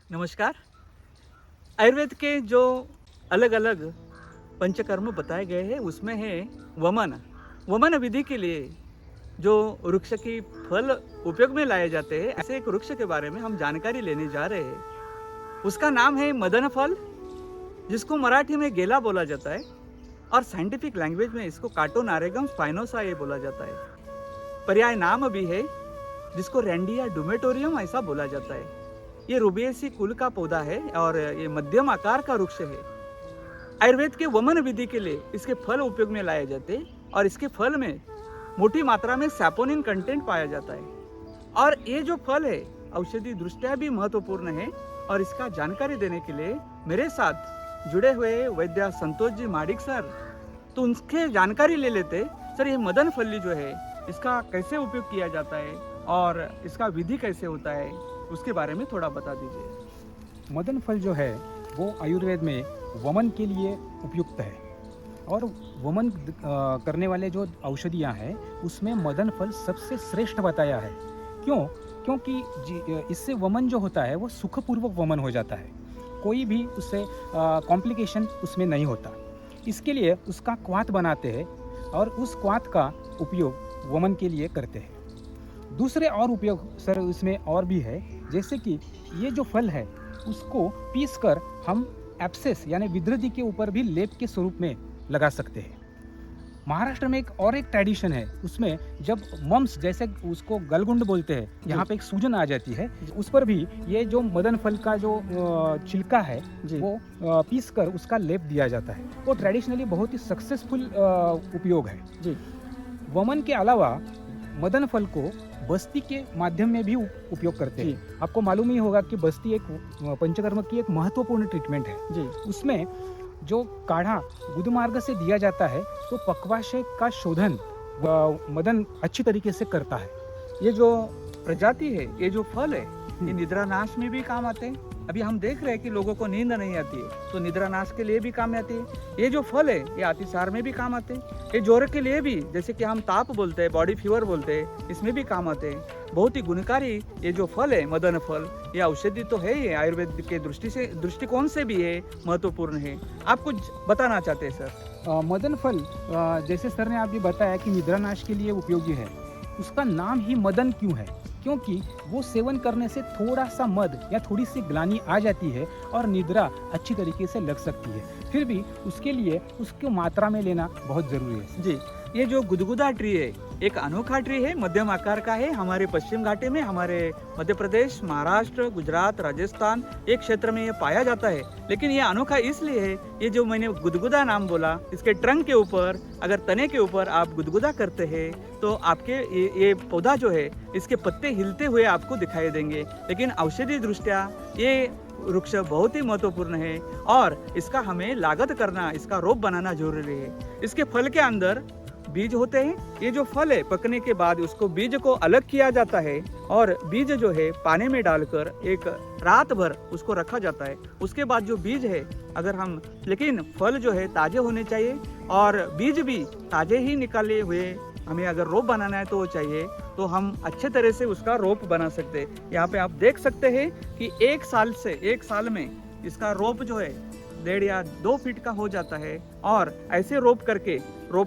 नमस्कार। आयुर्वेद के जो अलग अलग पंचकर्म बताए गए हैं उसमें है वमन। वमन विधि के लिए जो वृक्ष की फल उपयोग में लाए जाते हैं, ऐसे एक वृक्ष के बारे में हम जानकारी लेने जा रहे हैं। उसका नाम है मदन फल, जिसको मराठी में गेला बोला जाता है और साइंटिफिक लैंग्वेज में इसको काटोनारेगम स्पाइनोसा ये बोला जाता है। पर्याय नाम भी है जिसको रैंडिया डुमेटोरियम ऐसा बोला जाता है। ये रुबिएसी कुल का पौधा है और ये मध्यम आकार का वृक्ष है। आयुर्वेद के वमन विधि के लिए इसके फल उपयोग में लाए जाते हैं और इसके फल में मोटी मात्रा में सैपोनिन कंटेंट पाया जाता है। और ये जो फल है औषधि दृष्टया भी महत्वपूर्ण है। और इसका जानकारी देने के लिए मेरे साथ जुड़े हुए वैद्य संतोष जी माडिक सर, तो उनके जानकारी ले लेते। सर, ये मदन फली जो है इसका कैसे उपयोग किया जाता है और इसका विधि कैसे होता है, उसके बारे में थोड़ा बता दीजिए। मदन फल जो है वो आयुर्वेद में वमन के लिए उपयुक्त है और वमन करने वाले जो औषधियाँ हैं उसमें मदन फल सबसे श्रेष्ठ बताया है। क्योंकि इससे वमन जो होता है वो सुखपूर्वक वमन हो जाता है, कोई भी उससे कॉम्प्लिकेशन उसमें नहीं होता। इसके लिए उसका क्वाथ बनाते हैं और उस क्वाथ का उपयोग वमन के लिए करते हैं। दूसरे और उपयोग सर इसमें और भी है, जैसे कि ये जो फल है उसको पीसकर हम एब्सेस यानी विद्रदी के ऊपर भी लेप के स्वरूप में लगा सकते हैं। महाराष्ट्र में एक ट्रेडिशन है, उसमें जब मम्स जैसे उसको गलगुंड बोलते हैं, यहाँ पे एक सूजन आ जाती है, उस पर भी ये जो मदन फल का जो छिलका है वो पीसकर उसका लेप दिया जाता है। वो ट्रेडिशनली बहुत ही सक्सेसफुल उपयोग है जी। वमन के अलावा मदन फल को बस्ती के माध्यम में भी उपयोग करते हैं। आपको मालूम ही होगा कि बस्ती एक पंचकर्म की एक महत्वपूर्ण ट्रीटमेंट है जी। उसमें जो काढ़ा गुदमार्ग से दिया जाता है तो पक्वाशय का शोधन मदन अच्छी तरीके से करता है। ये जो प्रजाति है, ये जो फल है, ये निद्रा नाश में भी काम आते हैं। अभी हम देख रहे हैं कि लोगों को नींद नहीं आती है तो निद्रा नाश के लिए भी काम आती है। ये जो फल है ये अतिसार में भी काम आते हैं। ये ज्वर के लिए भी, जैसे कि हम ताप बोलते हैं, बॉडी फीवर बोलते हैं, इसमें भी काम आते हैं। बहुत ही गुणकारी ये जो फल है मदन फल, ये औषधि तो है, ये आयुर्वेद के दृष्टिकोण से भी है महत्वपूर्ण है। आप कुछ बताना चाहते हैं सर? मदन फल जैसे सर ने अभी बताया कि निद्रा नाश के लिए उपयोगी है, उसका नाम ही मदन क्यों है? क्योंकि वो सेवन करने से थोड़ा सा मद या थोड़ी सी ग्लानि आ जाती है और निद्रा अच्छी तरीके से लग सकती है। फिर भी उसके लिए उसको मात्रा में लेना बहुत ज़रूरी है जी। ये जो गुदगुदा ट्री है एक अनोखा ट्री है, मध्यम आकार का है। हमारे पश्चिम घाटी में, हमारे मध्य प्रदेश, महाराष्ट्र, गुजरात, राजस्थान एक क्षेत्र में ये पाया जाता है। लेकिन ये अनोखा इसलिए है, ये जो मैंने गुदगुदा नाम बोला, इसके ट्रंक के ऊपर अगर तने के ऊपर आप गुदगुदा करते हैं तो आपके ये पौधा जो है इसके पत्ते हिलते हुए आपको दिखाई देंगे। लेकिन औषधि दृष्टया ये वृक्ष बहुत ही महत्वपूर्ण है और इसका हमें लागत करना, इसका रोप बनाना जरूरी है। इसके फल के अंदर बीज होते हैं। ये जो फल है पकने के बाद उसको बीज को अलग किया जाता है और बीज जो है पानी में डालकर एक रात भर उसको रखा जाता है। उसके बाद जो बीज है लेकिन फल जो है ताजे होने चाहिए और बीज भी ताजे ही निकाले हुए हमें अगर रोप बनाना है तो वो चाहिए, तो हम अच्छे तरह से उसका रोप बना सकते हैं। यहाँ पे आप देख सकते हैं कि एक साल में इसका रोप जो है 1.5 या 2 फीट का हो जाता है। और ऐसे रोप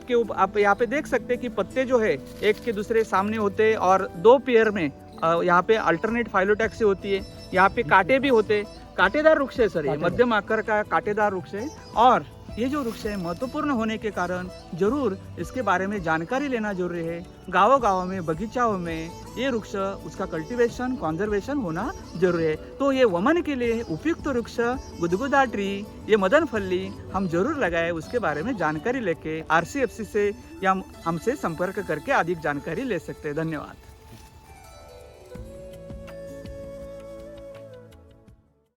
के ऊपर आप यहाँ पे देख सकते हैं कि पत्ते जो है एक के दूसरे सामने होते हैं और 2 पेयर में यहाँ पे अल्टरनेट फाइलोटैक्सी होती है। यहाँ पे कांटे भी होते, कांटेदार वृक्ष है सर, ये मध्यम आकार का कांटेदार वृक्ष है। और ये जो वृक्ष है महत्वपूर्ण होने के कारण जरूर इसके बारे में जानकारी लेना जरूरी है। गाँव में, बगीचाओं में ये वृक्ष उसका कल्टीवेशन, कॉन्जर्वेशन होना जरूरी है। तो ये वमन के लिए उपयुक्त वृक्ष गुदगुदा ट्री, ये मदन फल्ली हम जरूर लगाए। उसके बारे में जानकारी लेके RCFC से या हमसे संपर्क करके अधिक जानकारी ले सकते हैं। धन्यवाद।